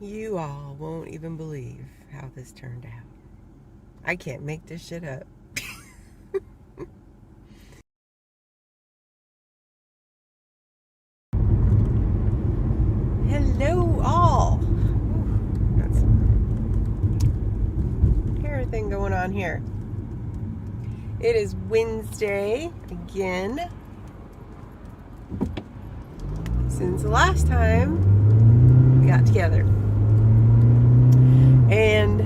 You all won't even believe how this turned out. I can't make this shit up. Hello all. Ooh, got some hair thing going on here. It is Wednesday again. Since the last time we got together. And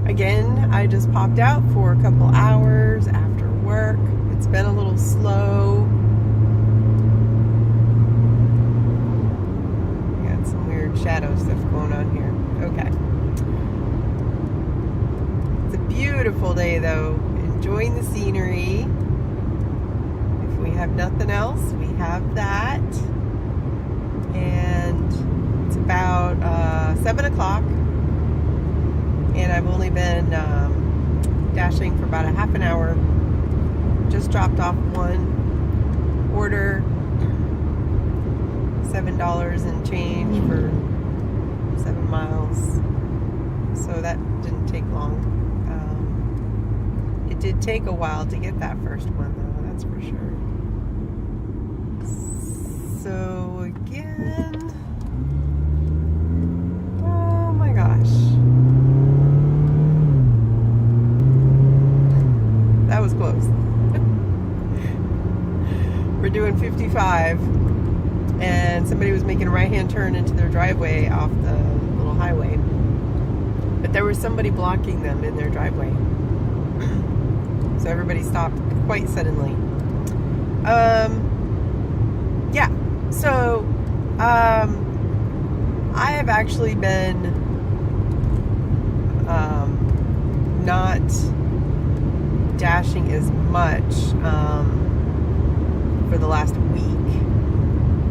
again, I just popped out for a couple hours after work. It's been a little slow. We got some weird shadow stuff going on here. Okay. It's a beautiful day though. Enjoying the scenery. If we have nothing else, we have that. And it's about 7 o'clock. And I've only been dashing for about a half an hour. Just dropped off one order, $7 and change for 7 miles. So that didn't take long. It did take a while to get that first one though, that's for sure. So again, oh my gosh. That was close. We're doing 55 and somebody was making a right-hand turn into their driveway off the little highway. But there was somebody blocking them in their driveway. So everybody stopped quite suddenly. Yeah. So I have actually been not dashing as much for the last week.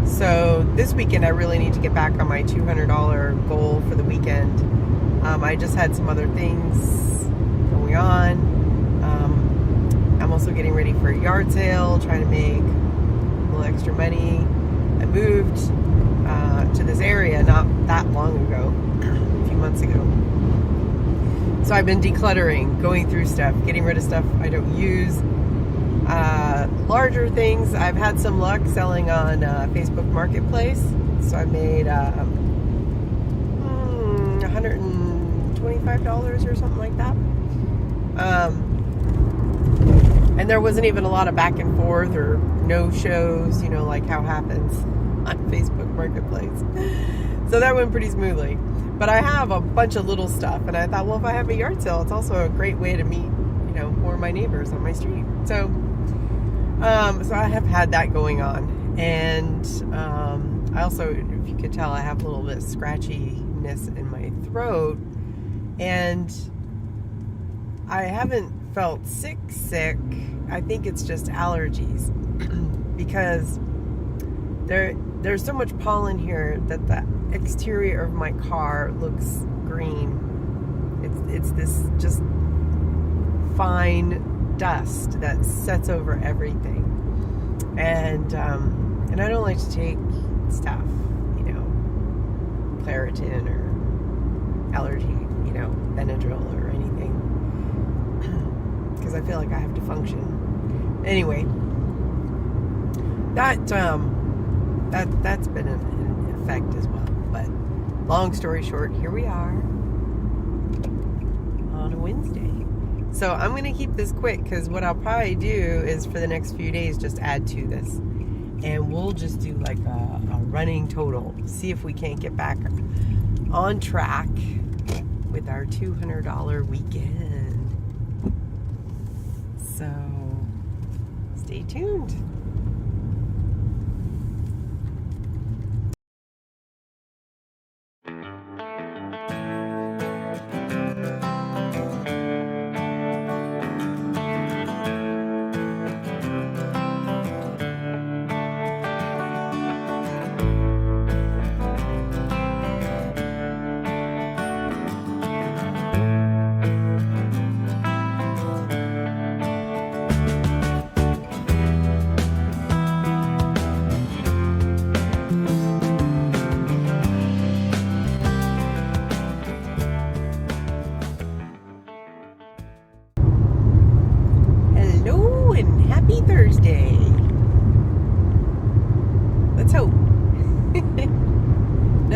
So this weekend I really need to get back on my $200 goal for the weekend. I just had some other things going on. I'm also getting ready for a yard sale, trying to make a little extra money. I moved to this area not that long ago, a few months ago. So I've been decluttering, going through stuff, getting rid of stuff I don't use. Larger things, I've had some luck selling on Facebook Marketplace. So I made $125 or something like that. And there wasn't even a lot of back and forth or no shows, you know, like how happens on Facebook Marketplace. So that went pretty smoothly. But I have a bunch of little stuff, and I thought, well, if I have a yard sale, it's also a great way to meet, you know, more of my neighbors on my street. So, so I have had that going on, and I also, if you could tell, I have a little bit of scratchiness in my throat, and I haven't felt sick. I think it's just allergies because there's so much pollen here that the exterior of my car looks green. It's this just fine dust that sets over everything, and I don't like to take stuff, you know, Claritin or allergy, you know, Benadryl or anything, because I feel like I have to function. Anyway, that's been an effect as well. But long story short, here we are on a Wednesday. So I'm going to keep this quick because what I'll probably do is for the next few days just add to this. And we'll just do like a running total. See if we can't get back on track with our $200 weekend. So stay tuned.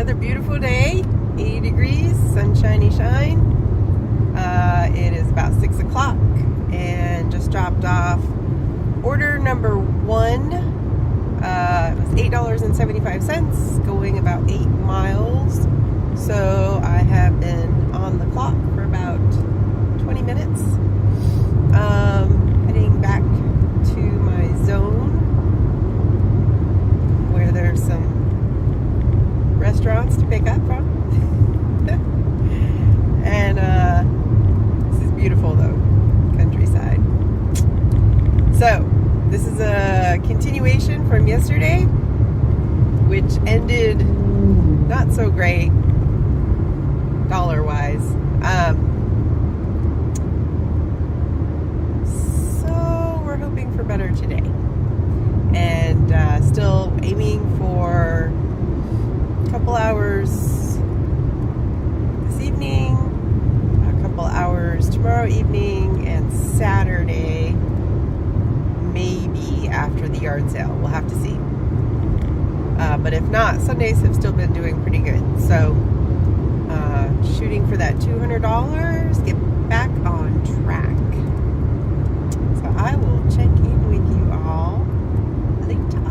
Another beautiful day, 80 degrees, sunshiny shine. It is about 6 o'clock and just dropped off order number 1. It was $8.75, going about 8 miles. So I have been on the clock for about 20 minutes. Heading back to my zone where there's some restaurants to pick up from. And this is beautiful though, countryside. So this is a continuation from yesterday, which ended not so great dollar wise. So we're hoping for better today, and still aiming for a couple hours this evening, a couple hours tomorrow evening, and Saturday, maybe after the yard sale. We'll have to see. But if not, Sundays have still been doing pretty good. So shooting for that $200, get back on track. So I will check in with you all later.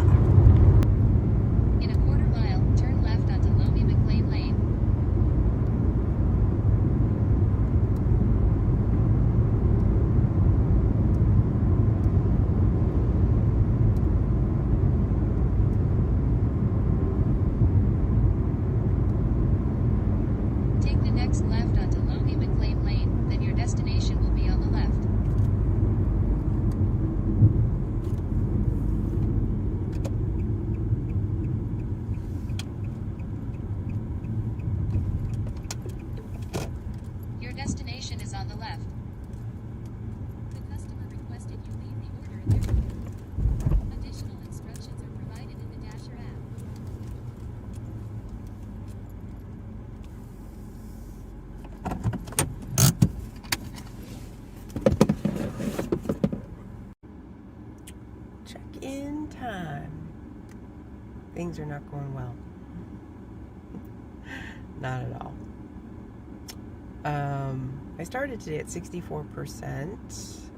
In a quarter mile, turn left onto Loamy McLean Lane. Take the next left onto Loamy McLean Lane, then your destination will be on the left. Your destination is on the left. The customer requested you leave the order in their room. Additional instructions are provided in the Dasher app. Check-in time. Things are not going well. Not at all. I started today at 64%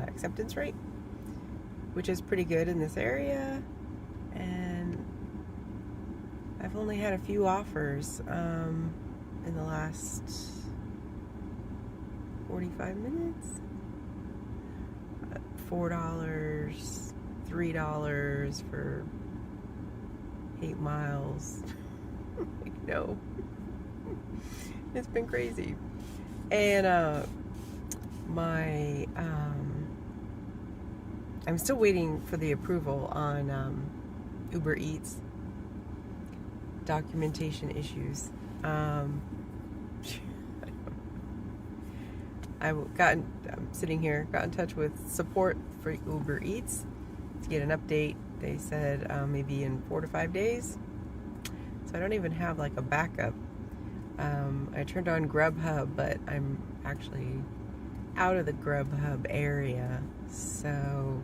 acceptance rate, which is pretty good in this area, and I've only had a few offers in the last 45 minutes. $4, $3 for 8 miles. Like, no. It's been crazy. And I'm still waiting for the approval on Uber Eats documentation issues. I'm sitting here, got in touch with support for Uber Eats to get an update. They said maybe in 4 to 5 days. So I don't even have like a backup. I turned on Grubhub, but I'm actually out of the Grubhub area, so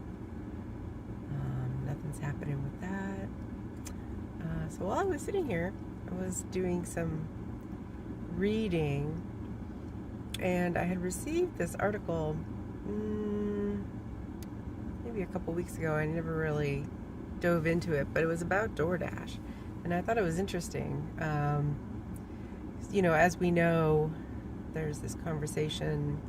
nothing's happening with that. So while I was sitting here, I was doing some reading, and I had received this article maybe a couple weeks ago. I never really dove into it, but it was about DoorDash, and I thought it was interesting. You know, as we know, there's this conversation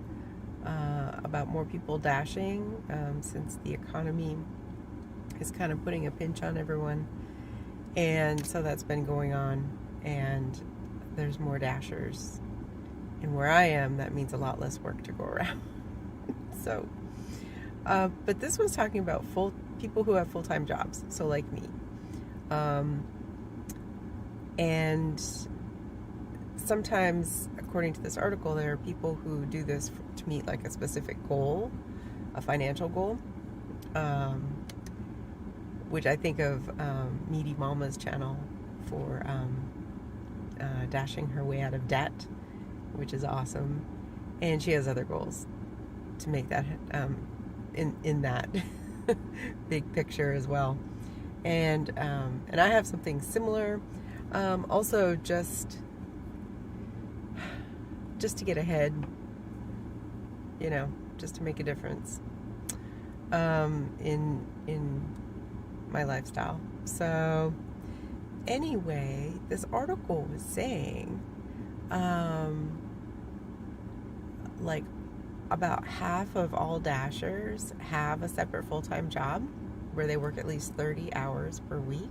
about more people dashing since the economy is kind of putting a pinch on everyone, and so that's been going on, and there's more dashers, and where I am, that means a lot less work to go around. So but this was talking about people who have full-time jobs, so like me, and sometimes, according to this article, there are people who do this to meet like a specific goal, a financial goal, which I think of Needy Mama's channel for dashing her way out of debt, which is awesome. And she has other goals to make that in that big picture as well. And I have something similar. Also, just to get ahead, you know, just to make a difference in my lifestyle. So anyway, this article was saying like about half of all Dashers have a separate full-time job where they work at least 30 hours per week.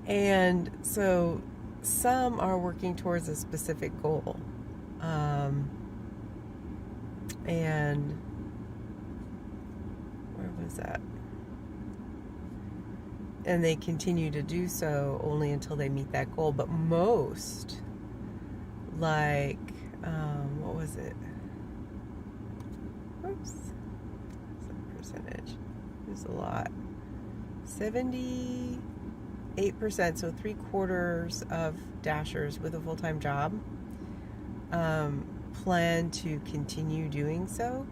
And so some are working towards a specific goal. And where was that? And they continue to do so only until they meet that goal. But most, like, what was it? Oops. Some percentage. There's a lot. 78%, so 3/4 of Dashers with a full-time job plan to continue doing so.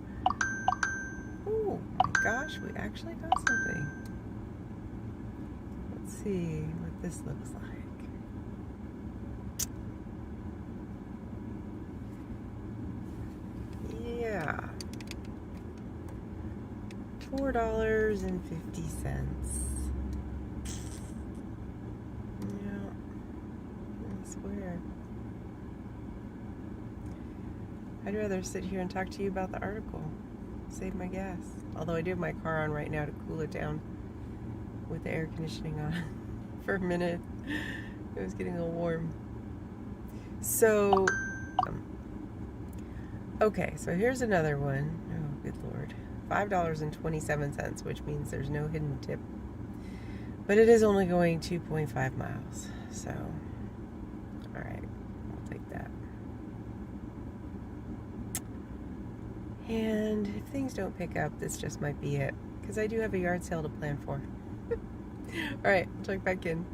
Oh my gosh, we actually got something. Let's see what this looks like. Yeah. $4.50. Yeah. I swear. I'd rather sit here and talk to you about the article. Save my gas. Although I do have my car on right now to cool it down with the air conditioning on for a minute. It was getting a little warm. So, okay, so here's another one. Oh, good Lord. $5.27, which means there's no hidden tip. But it is only going 2.5 miles. So, all right, I'll take that. And if things don't pick up, this just might be it. Because I do have a yard sale to plan for. All right, check back in.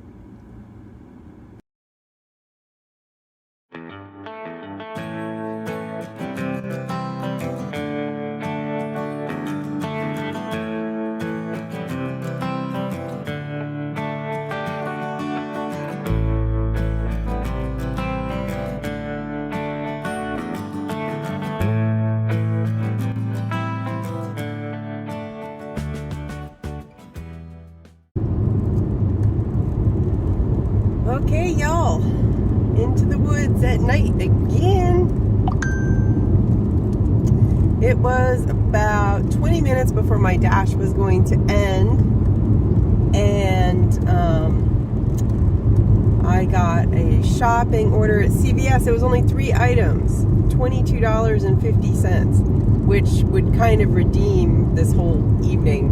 Okay, y'all, into the woods at night again. It was about 20 minutes before my dash was going to end, and I got a shopping order at CVS. It was only 3 items, $22.50, which would kind of redeem this whole evening.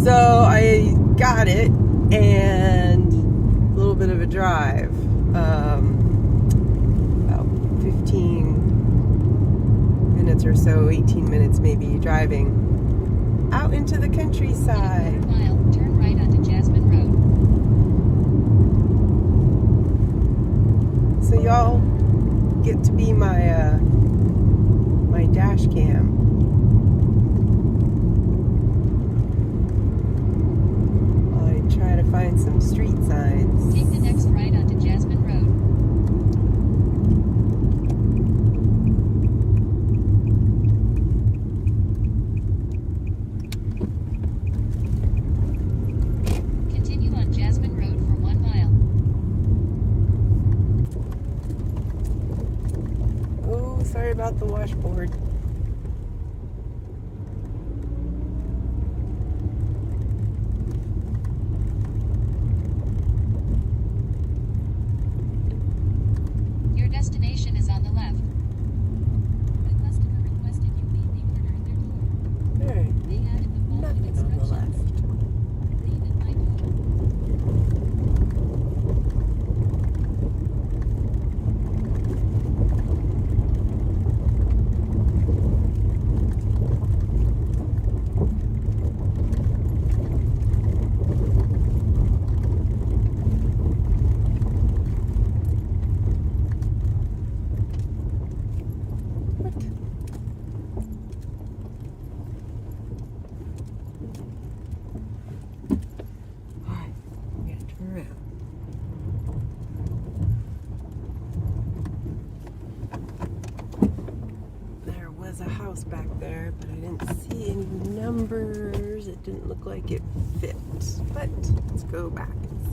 So I got it, and a little bit of a drive, about 15 minutes or so, 18 minutes maybe, driving out into the countryside. In a quarter mile, turn right onto Jasmine Road. So y'all get to be my my dash cam. While I try to find some street signs. Take the next right onto Jasmine Road. Continue on Jasmine Road for 1 mile. Oh, sorry about the washboard. Your destination is on the left. The customer requested you leave the order in their door. Alright, They added the following nothing on the instructions. left. Leave at my door. around. There was a house back there, but I didn't see any numbers. It didn't look like it fit. But let's go back and see.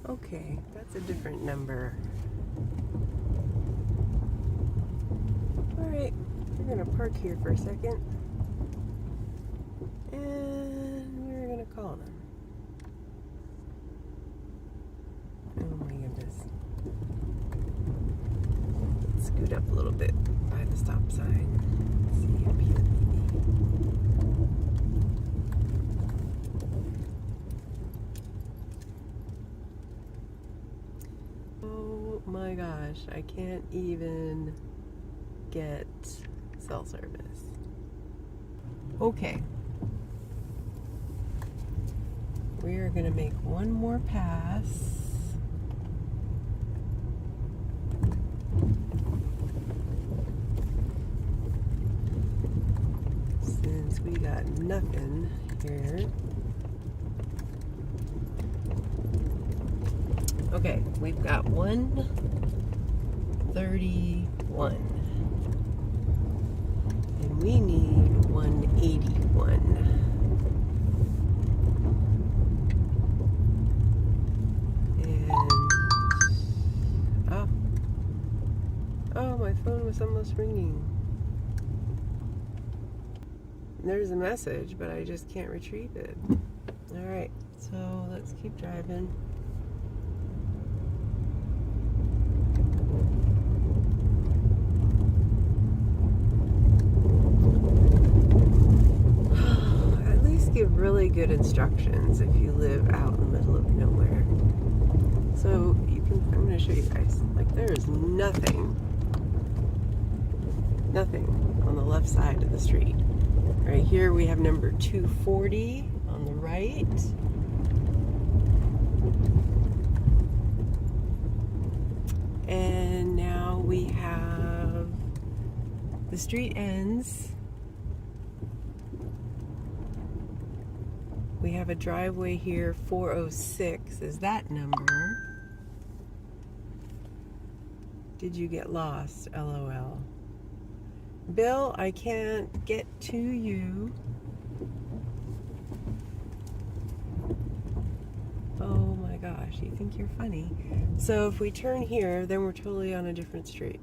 Okay, that's a different number. Alright, we're gonna park here for a second. And we're gonna call them. Oh my goodness. Let's scoot up a little bit by the stop sign. Let's see up here maybe. Oh my gosh, I can't even get cell service. Okay. We are going to make one more pass. Since we got nothing here. Okay, we've got 131. And we need 181. Oh, my phone was almost ringing. There's a message, but I just can't retrieve it. Alright, so let's keep driving. At least give really good instructions if you live out in the middle of nowhere. So you can, I'm going to show you guys. Like, there is nothing on the left side of the street. Right here we have number 240 on the right. And now we have the street ends. We have a driveway here, 406 is that number. Did you get lost? LOL. Bill, I can't get to you. Oh my gosh, you think you're funny. So if we turn here, then we're totally on a different street.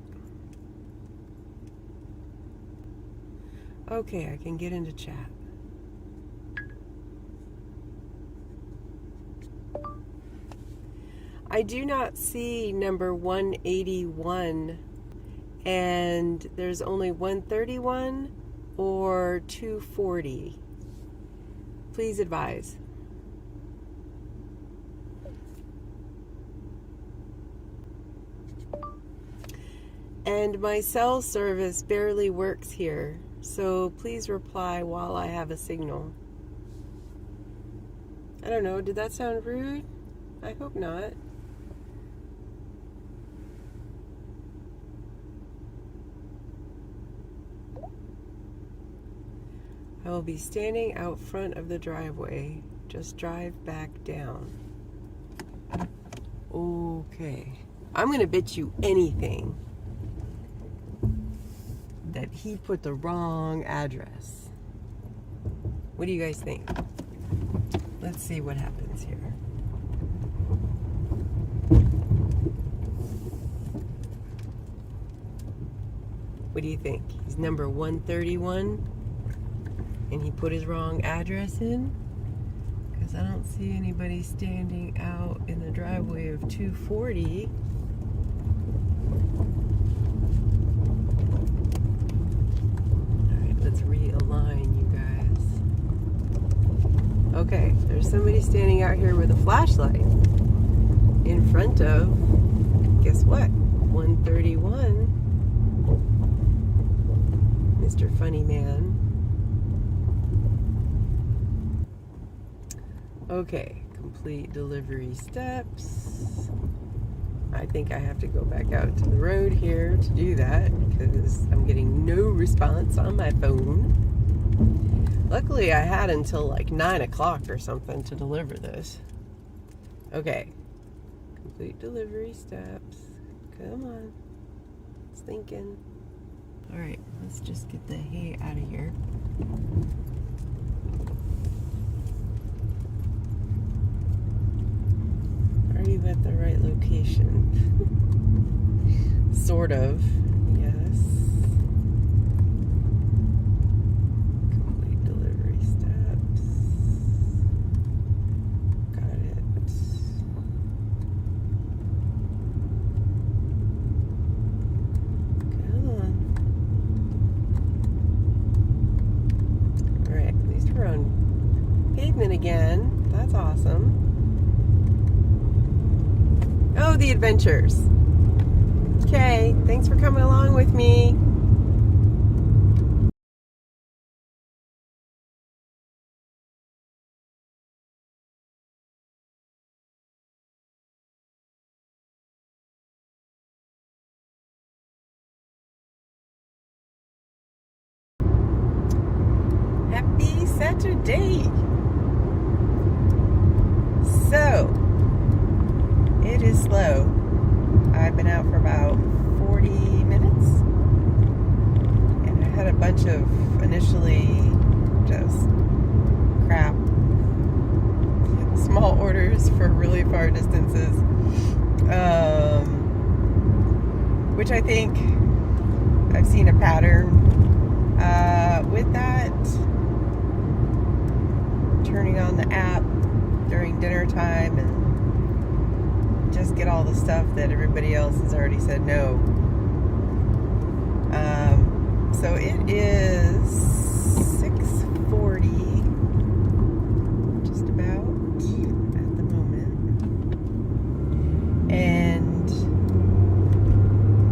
Okay, I can get into chat. I do not see number 181. And there's only 131 or 240. Please advise. And my cell service barely works here, so please reply while I have a signal. I don't know, did that sound rude? I hope not. I will be standing out front of the driveway. Just drive back down. Okay. I'm going to bet you anything that he put the wrong address. What do you guys think? Let's see what happens here. What do you think? He's number 131? And he put his wrong address in? Because I don't see anybody standing out in the driveway of 240. with a flashlight in front of, guess what? 131. Mr. Funny Man. Okay, complete delivery steps. I think I have to go back out to the road here to do that because I'm getting no response on my phone. Luckily, I had until like 9 o'clock or something to deliver this. Okay, complete delivery steps. Come on, it's thinking. All right, let's just get the hay out of here. Are you at the right location? Sort of, yes. Complete delivery steps. Got it. Come on. All right, at least we're on pavement again. That's awesome. Oh, the adventures. Okay, thanks for coming along with me. Happy Saturday. So, it is slow. I've been out for about 40 minutes. And I had a bunch of initially just crap small orders for really far distances. Which I think I've seen a pattern with that. Turning on the app during dinner time and just get all the stuff that everybody else has already said no. So it is 6:40, just about at the moment, and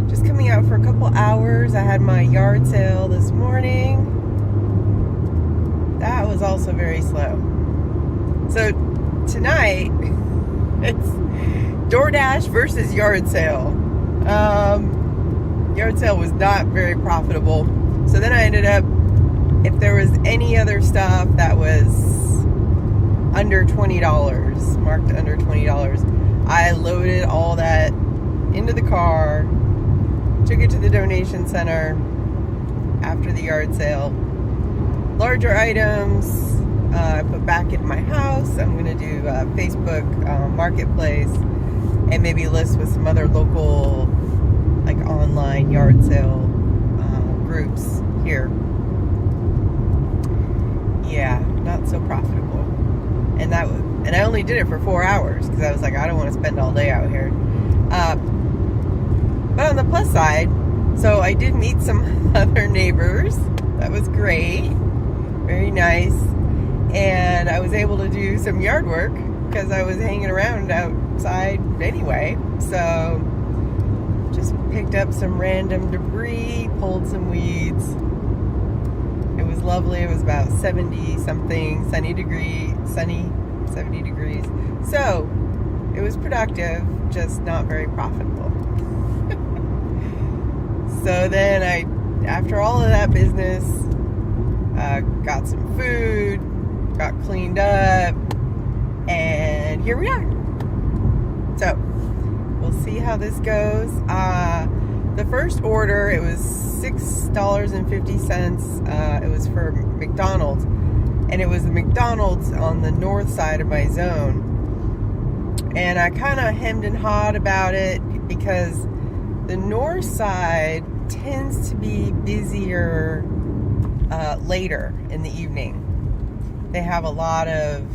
just coming out for a couple hours. I had my yard sale this morning. That was also very slow. So tonight it's DoorDash versus yard sale. Yard sale was not very profitable. So then I ended up, if there was any other stuff that was under $20, marked under $20, I loaded all that into the car, took it to the donation center after the yard sale. Larger items, I put back in my house. I'm going to do Facebook Marketplace and maybe list with some other local, like online yard sale groups here. Yeah, not so profitable. And I only did it for 4 hours because I was like, I don't want to spend all day out here. But on the plus side, so I did meet some other neighbors. That was great. Very nice. And I was able to do some yard work because I was hanging around outside anyway. So just picked up some random debris, pulled some weeds. It was lovely. It was about 70 something, sunny 70 degrees. So it was productive, just not very profitable. So then after all of that business, got some food, got cleaned up, and here we are. So we'll see how this goes. The first order, it was $6.50. It was for McDonald's, and it was the McDonald's on the north side of my zone. And I kind of hemmed and hawed about it because the north side tends to be busier later in the evening. They have a lot of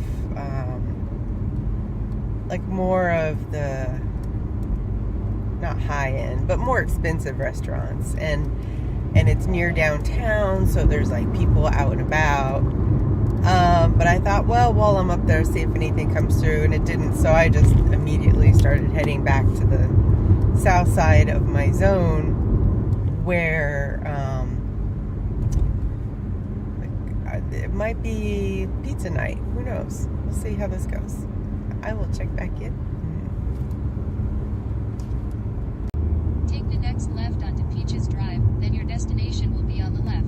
like more of the, not high end, but more expensive restaurants, and it's near downtown, so there's like people out and about. But I thought, well, while I'm up there, see if anything comes through, and it didn't. So I just immediately started heading back to the south side of my zone, where it might be pizza night. Who knows? We'll see how this goes. I will check back in. Take the next left onto Peaches Drive, then your destination will be on the left.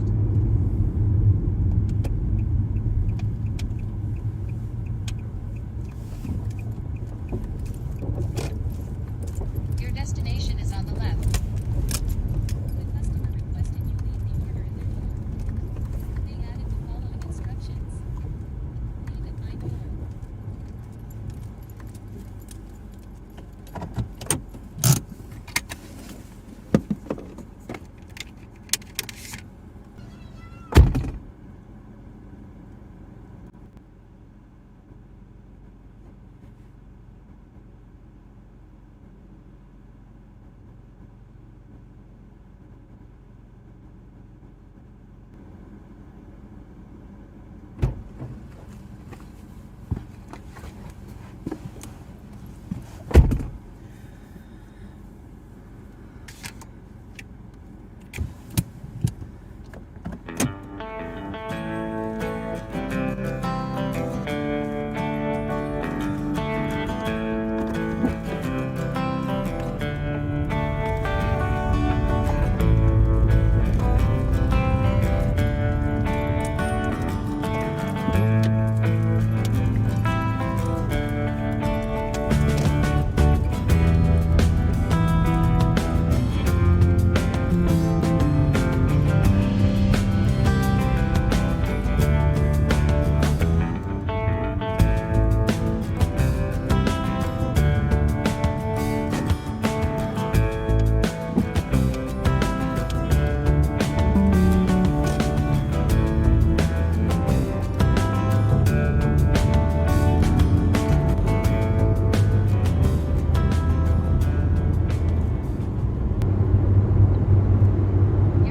Your destination is on the left. The customer requested you leave the order in their door. They added the following instructions. Leave at my door.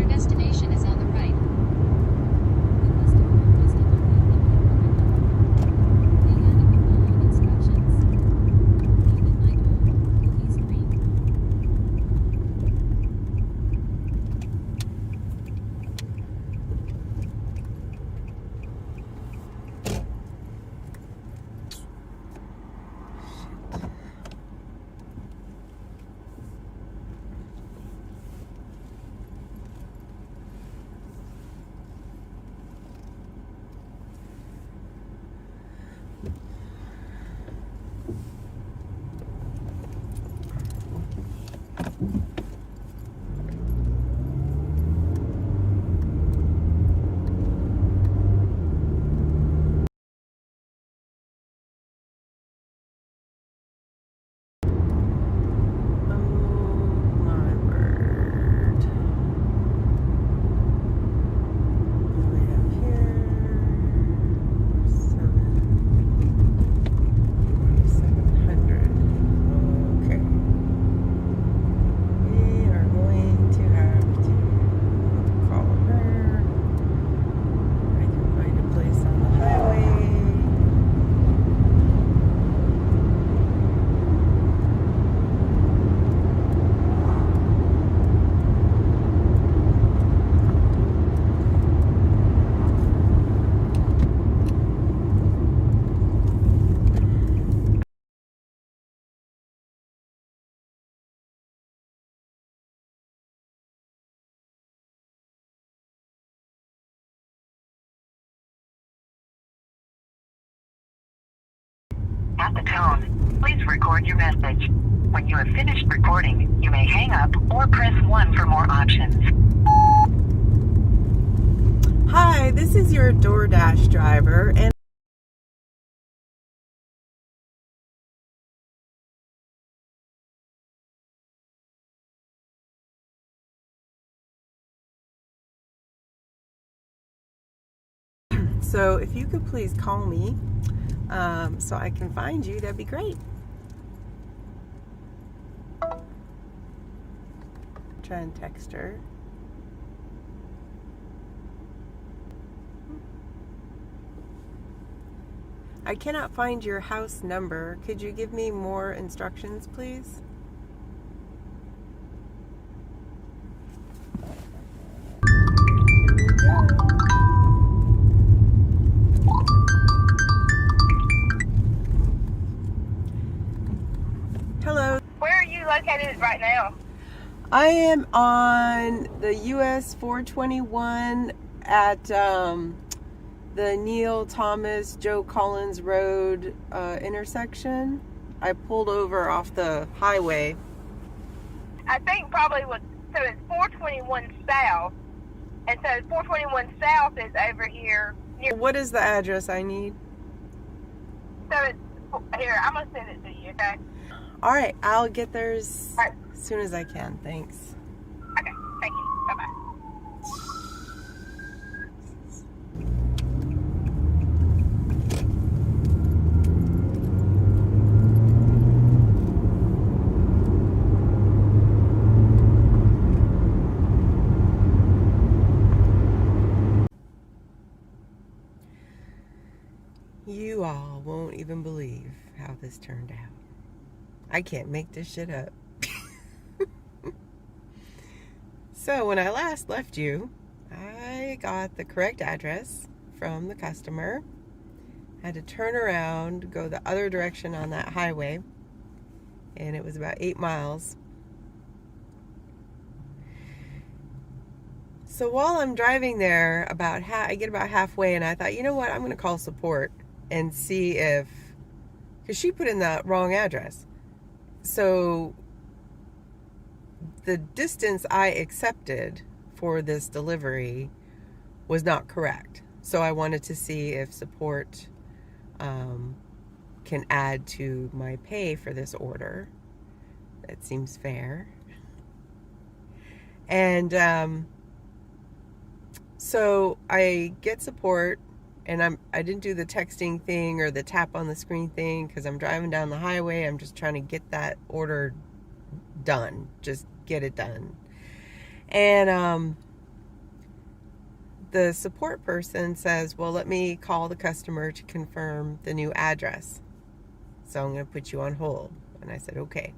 Your destination is on the right. The customer requested you leave the order in their door. They added the following instructions. Leave at my door, Louise Green. Oh my word. What do we have here? 700. Okay. We are going to have to call her. I can find a place on the highway. At the tone, please record your message. When you have finished recording, you may hang up or press 1 for more options. Hi, this is your DoorDash driver, and so if you could please call me so I can find you, that'd be great. Try and text her. I cannot find your house number. Could you give me more instructions, please? Hello. Where are you located right now? I am on the US 421 at the Neil Thomas Joe Collins Road intersection. I pulled over off the highway. I think probably so it's 421 South. And so 421 South is over here. What is the address I need? So it's, here, I'm going to send it to you, okay? All right, I'll get there as All right. soon as I can. Thanks. Okay, thank you. Bye-bye. You all won't even believe how this turned out. I can't make this shit up. So when I last left you, I got the correct address from the customer. Had to turn around, go the other direction on that highway, and it was about 8 miles. So while I'm driving there, I get about halfway, and I thought, you know what, I'm going to call support and see if, because she put in the wrong address. So the distance I accepted for this delivery was not correct. So I wanted to see if support can add to my pay for this order. That seems fair. And so I get support, and I didn't do the texting thing or the tap on the screen thing because I'm driving down the highway. I'm just trying to get that order done. Just get it done. And the support person says, well, let me call the customer to confirm the new address. So I'm going to put you on hold. And I said, okay.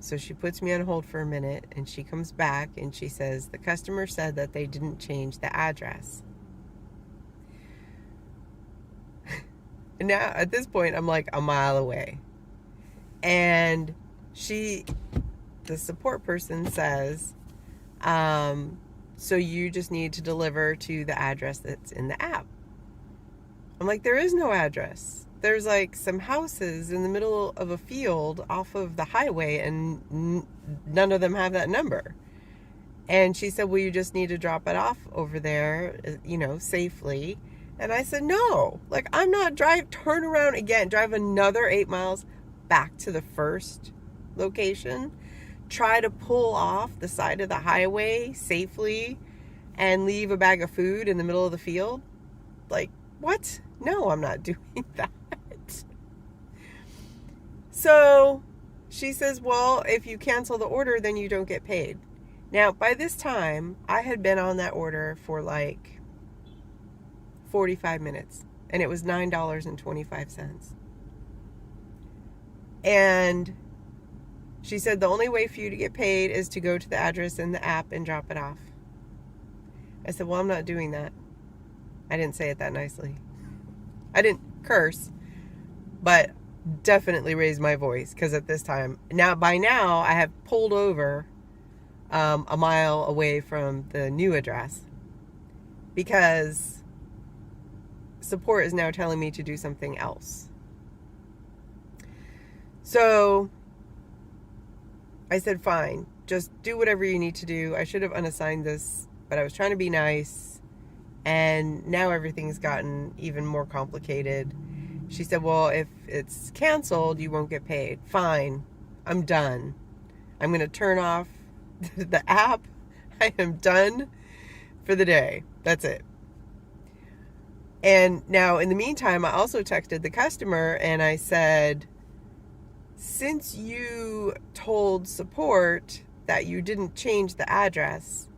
So she puts me on hold for a minute, and she comes back and she says, the customer said that they didn't change the address. And now at this point, I'm like a mile away. And the support person says, so you just need to deliver to the address that's in the app. I'm like, there is no address. There's like some houses in the middle of a field off of the highway, and none of them have that number. And she said, well, you just need to drop it off over there, safely. And I said, no, like, I'm not turn around again, drive another 8 miles back to the first location, try to pull off the side of the highway safely and leave a bag of food in the middle of the field. Like, what? No, I'm not doing that. So she says, well, if you cancel the order, then you don't get paid. Now, by this time, I had been on that order for like 45 minutes, and it was $9.25. And she said the only way for you to get paid is to go to the address in the app and drop it off. I said, well, I'm not doing that. I didn't say it that nicely. I didn't curse, but definitely raised my voice, because at this time, by now, I have pulled over a mile away from the new address, because support is now telling me to do something else. So I said, fine, just do whatever you need to do. I should have unassigned this, but I was trying to be nice, and now everything's gotten even more complicated. She said, well, if it's canceled, you won't get paid. Fine, I'm done. I'm going to turn off the app. I am done for the day. That's it. And now, in the meantime, I also texted the customer, and I said, since you told support that you didn't change the address,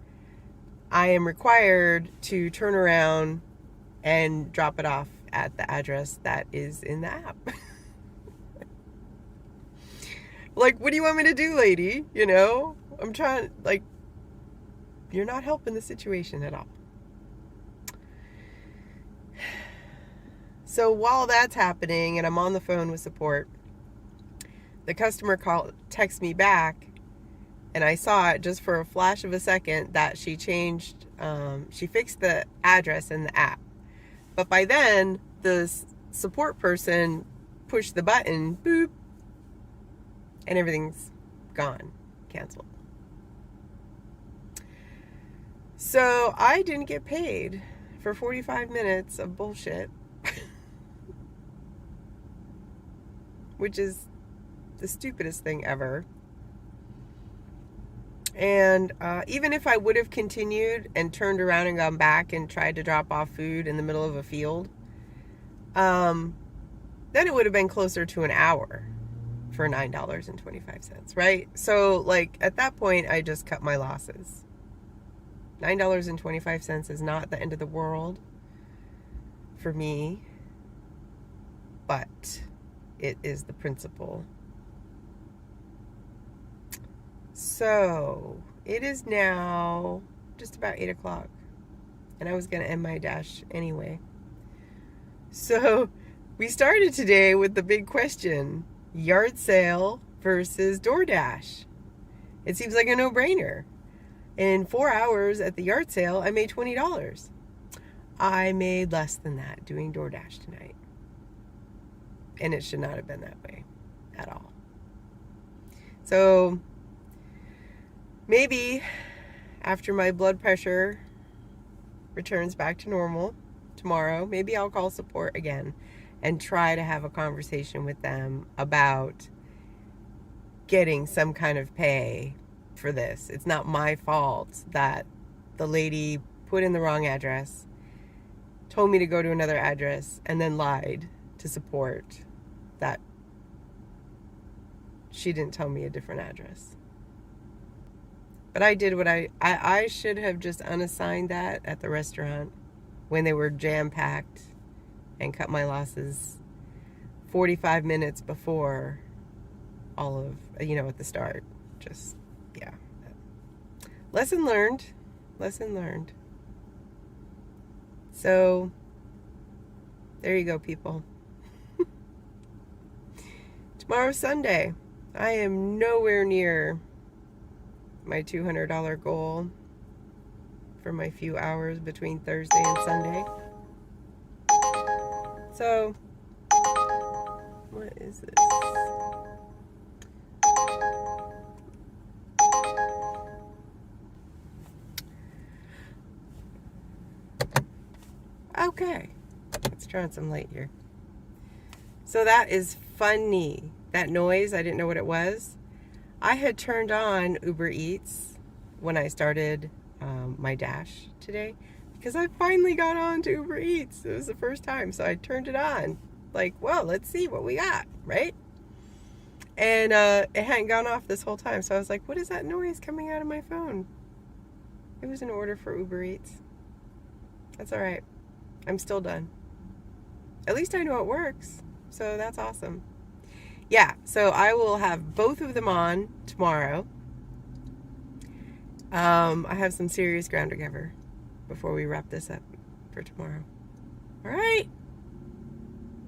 I am required to turn around and drop it off at the address that is in the app. Like, what do you want me to do, lady? You know, I'm trying, like, you're not helping the situation at all. So while that's happening and I'm on the phone with support, the customer texts me back, and I saw it just for a flash of a second that she changed, she fixed the address in the app. But by then, the support person pushed the button, boop, and everything's gone, canceled. So I didn't get paid for 45 minutes of bullshit, which is the stupidest thing ever. And even if I would have continued and turned around and gone back and tried to drop off food in the middle of a field, then it would have been closer to an hour for $9.25, right? So, like, at that point, I just cut my losses. $9.25 is not the end of the world for me, but it is the principle. So, it is now just about 8 o'clock, and I was going to end my dash anyway. So, we started today with the big question: yard sale versus DoorDash. It seems like a no-brainer. In 4 hours at the yard sale, I made $20. I made less than that doing DoorDash tonight. And it should not have been that way at all. So, maybe after my blood pressure returns back to normal tomorrow, maybe I'll call support again and try to have a conversation with them about getting some kind of pay for this. It's not my fault that the lady put in the wrong address, told me to go to another address, and then lied to support that she didn't tell me a different address. But I did what I should have just unassigned that at the restaurant when they were jam-packed and cut my losses 45 minutes before all of, at the start. Just, yeah. Lesson learned. Lesson learned. So, there you go, people. Tomorrow's Sunday. I am nowhere near my $200 goal for my few hours between Thursday and Sunday. So, what is this? Okay, let's try on some light here. So that is funny. That noise, I didn't know what it was. I had turned on Uber Eats when I started my dash today, because I finally got on to Uber Eats. It was the first time, so I turned it on. Like, well, let's see what we got, right? And it hadn't gone off this whole time, so I was like, what is that noise coming out of my phone? It was an order for Uber Eats. That's all right. I'm still done. At least I know it works, so that's awesome. Yeah, so I will have both of them on tomorrow. I have some serious ground to cover before we wrap this up for tomorrow. All right.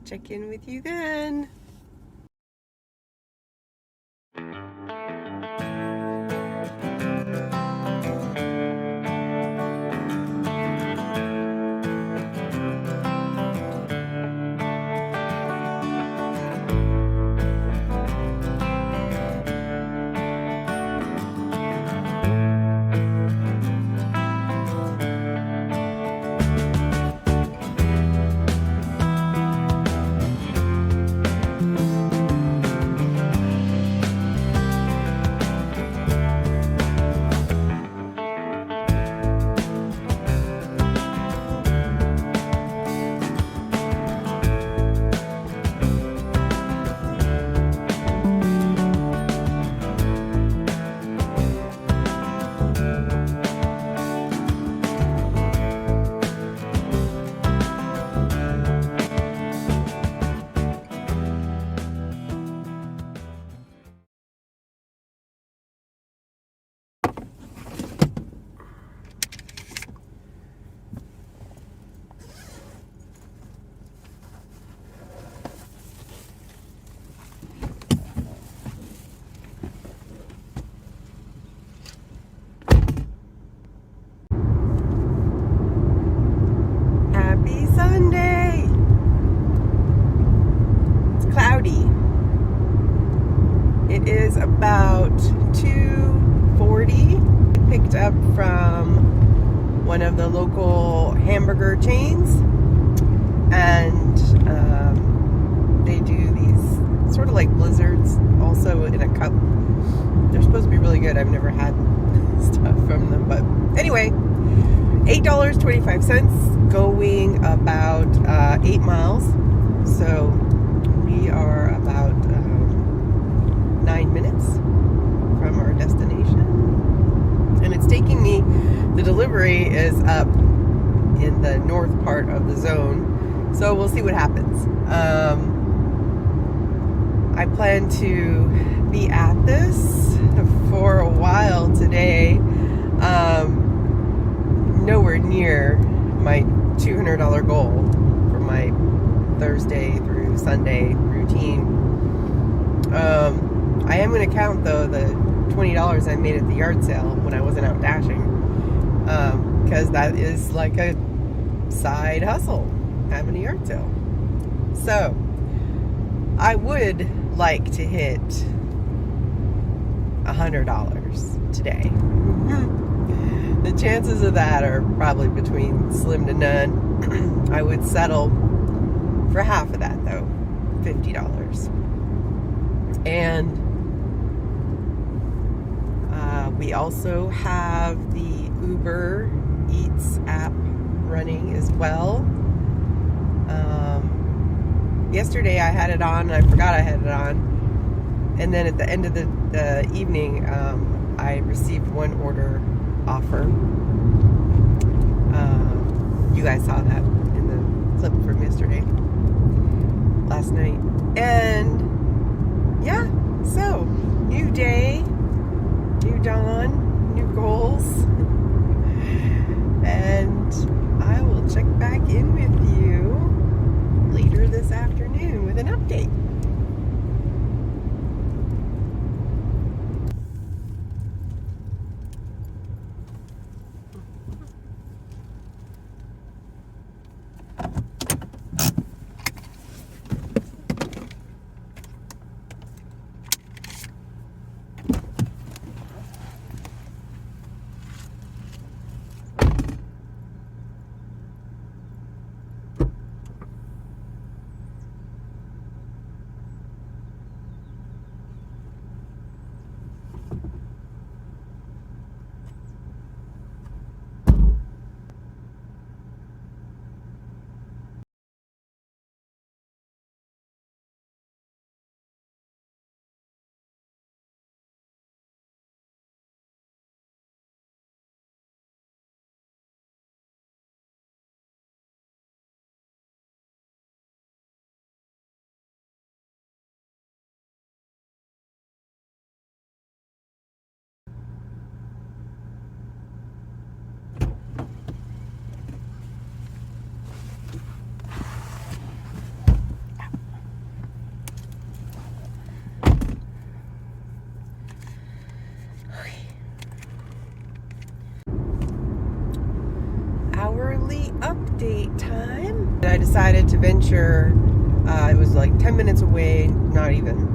Check in with you then. up from one of the local hamburger chains, and they do these sort of like blizzards, also in a cup. They're supposed to be really good. I've never had stuff from them, but anyway, $8.25, going about 8 miles. So we are about 9 minutes from our destination, and it's taking me, the delivery is up in the north part of the zone, so we'll see what happens. I plan to be at this for a while today, nowhere near my $200 goal for my Thursday through Sunday routine. I am going to count, though, the $20 I made at the yard sale when I wasn't out dashing, because that is like a side hustle, having a yard sale. So I would like to hit $100 today. The chances of that are probably between slim to none. I would settle for half of that, though, $50. And we also have the Uber Eats app running as well. Yesterday I had it on, and I forgot I had it on. And then at the end of the evening, I received one order offer. You guys saw that in the clip from yesterday, last night. And yeah, so new day, new dawn, new goals. And I will check back in with you later this afternoon with an update. Hourly update time. I decided to venture, it was like 10 minutes away, not even,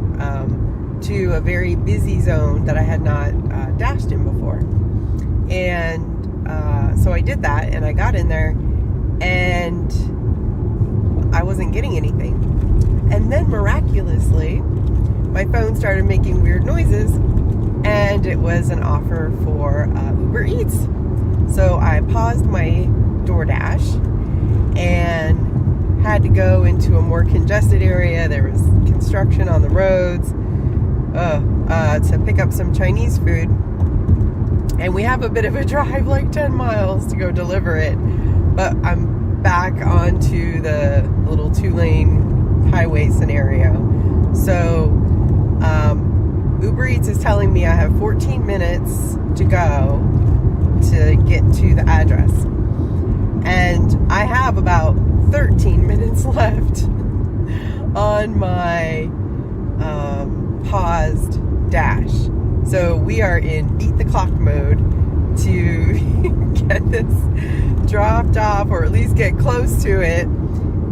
to a very busy zone that I had not dashed in before. And so I did that, and I got in there, and I wasn't getting anything. And then miraculously, my phone started making weird noises, and it was an offer for Uber Eats. So I paused my DoorDash and had to go into a more congested area. There was construction on the roads to pick up some Chinese food. And we have a bit of a drive, like 10 miles, to go deliver it. But I'm back onto the little 2-lane highway scenario. So Uber Eats is telling me I have 14 minutes to go to get to the address, and I have about 13 minutes left on my paused dash. So we are in beat the clock mode to get this dropped off, or at least get close to it,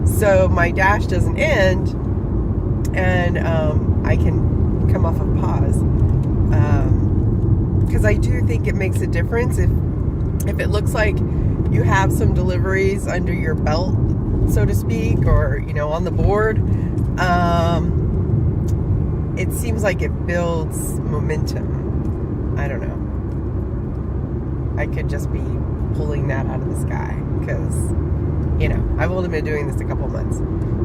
so my dash doesn't end, and I can come off of pause. because I do think it makes a difference if it looks like you have some deliveries under your belt, so to speak, or on the board. It seems like it builds momentum. I don't know. I could just be pulling that out of the sky because I've only been doing this a couple months,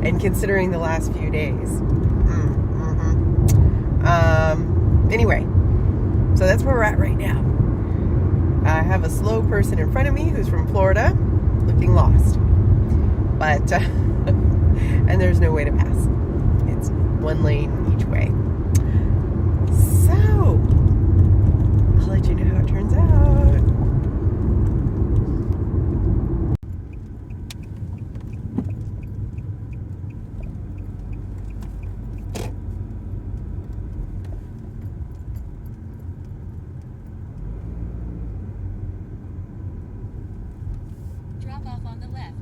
and considering the last few days. Anyway, so that's where we're at right now. I have a slow person in front of me who's from Florida, looking lost, but and there's no way to pass. It's one lane each way. So I'll let you know how it turns out. Drop off on the left.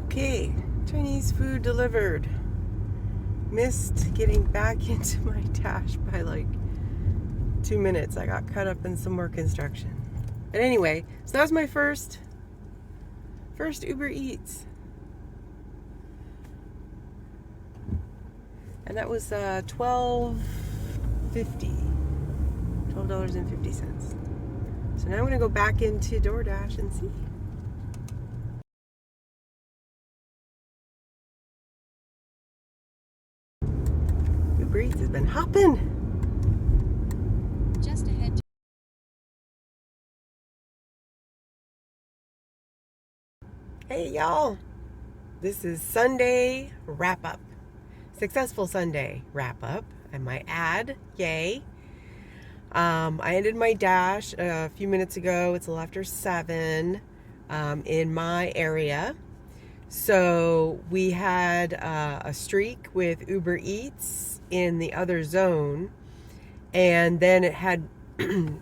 Okay, Chinese food delivered. Missed getting back into my dash by like 2 minutes. I got caught up in some more construction. But anyway, so that was my first Uber Eats. And that was $12.50. So now I'm gonna go back into DoorDash and see. Uber Eats has been hopping. Just ahead. Hey y'all, this is Sunday wrap up. Successful Sunday wrap up. I might add, yay. I ended my dash a few minutes ago. It's a little after 7 in my area. So we had a streak with Uber Eats in the other zone, and then it had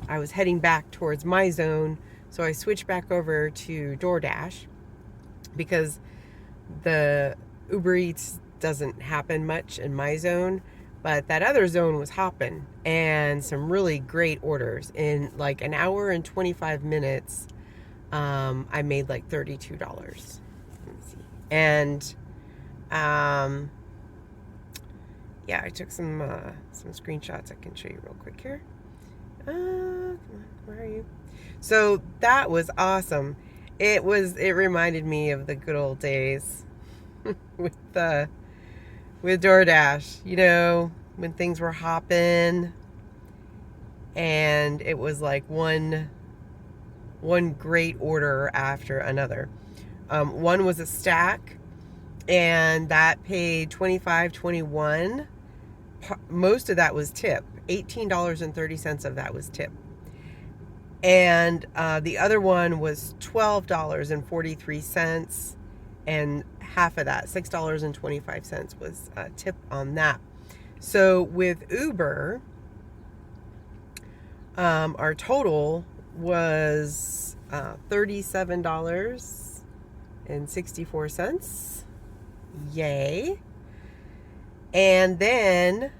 I was heading back towards my zone, so I switched back over to DoorDash because the Uber Eats doesn't happen much in my zone, but that other zone was hopping, and some really great orders. In like an hour and 25 minutes, I made like $32. Let me see. And yeah, I took some screenshots I can show you real quick here. Come on, where are you? So that was awesome. It reminded me of the good old days with DoorDash, when things were hopping, and it was like one great order after another. One was a stack, and that paid $25.21. Most of that was tip. $18.30 of that was tip. And the other one was $12.43, and half of that, $6.25, was a tip on that. So with Uber, our total was $37.64. Yay. And then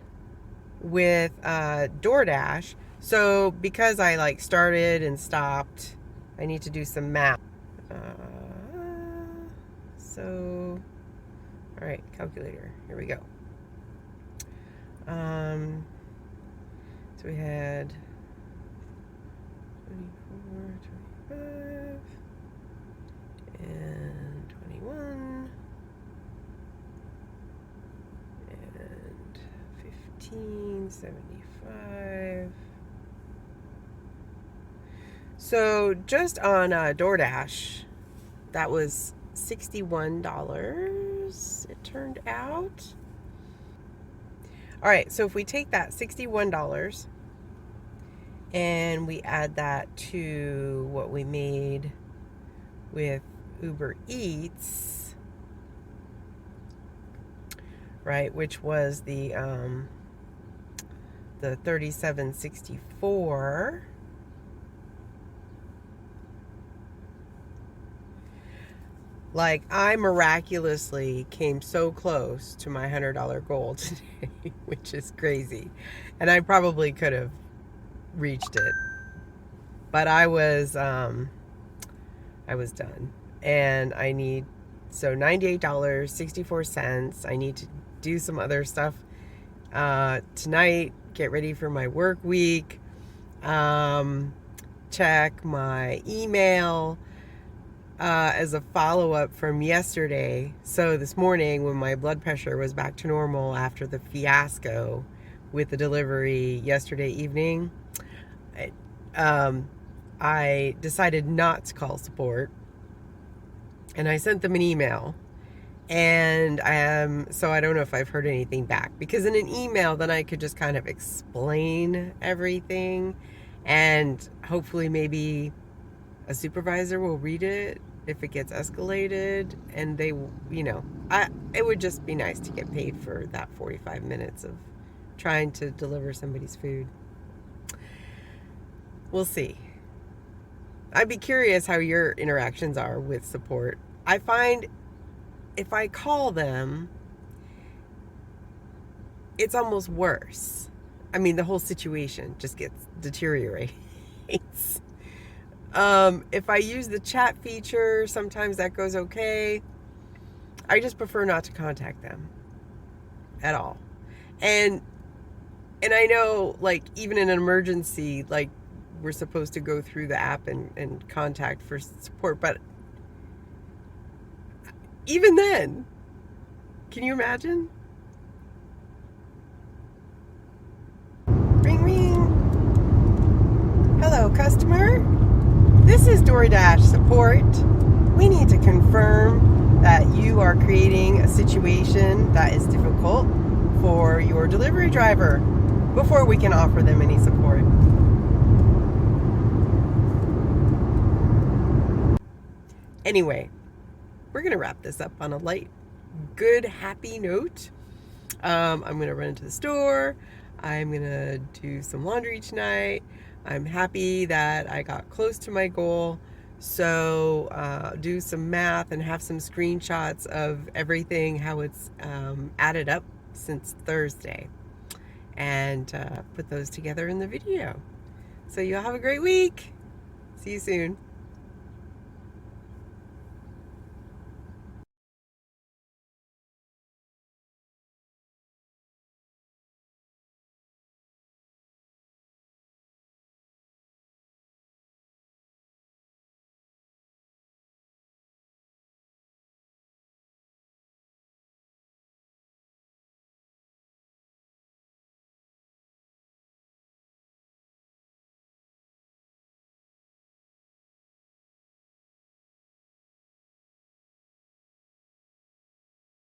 with DoorDash, so because I like started and stopped, I need to do some math. So all right, calculator, here we go. So we had 24, 25, and 21, $15.75. So just on DoorDash, that was $61, it turned out. All right, so if we take that $61 and we add that to what we made with Uber Eats, right, which was the $37.64. Like, I miraculously came so close to my $100 goal today, which is crazy. And I probably could have reached it. But I was done. And I need, so $98.64. I need to do some other stuff tonight, get ready for my work week, check my email, as a follow-up from yesterday. So this morning, when my blood pressure was back to normal after the fiasco with the delivery yesterday evening, I decided not to call support, and I sent them an email. And so I don't know if I've heard anything back, because in an email then I could just kind of explain everything, and hopefully maybe a supervisor will read it if it gets escalated, and they, it would just be nice to get paid for that 45 minutes of trying to deliver somebody's food. We'll see. I'd be curious how your interactions are with support. I find if I call them, it's almost worse. I mean, the whole situation just deteriorates. If I use the chat feature, sometimes that goes okay. I just prefer not to contact them at all. And I know, like, even in an emergency, like, we're supposed to go through the app and contact for support, but even then, can you imagine? Ring, ring. Hello, customer. This is DoorDash support. We need to confirm that you are creating a situation that is difficult for your delivery driver before we can offer them any support. Anyway, we're going to wrap this up on a light, good, happy note. I'm going to run into the store. I'm going to do some laundry tonight. I'm happy that I got close to my goal. So do some math and have some screenshots of everything, how it's added up since Thursday, and put those together in the video. So you'll have a great week. See you soon.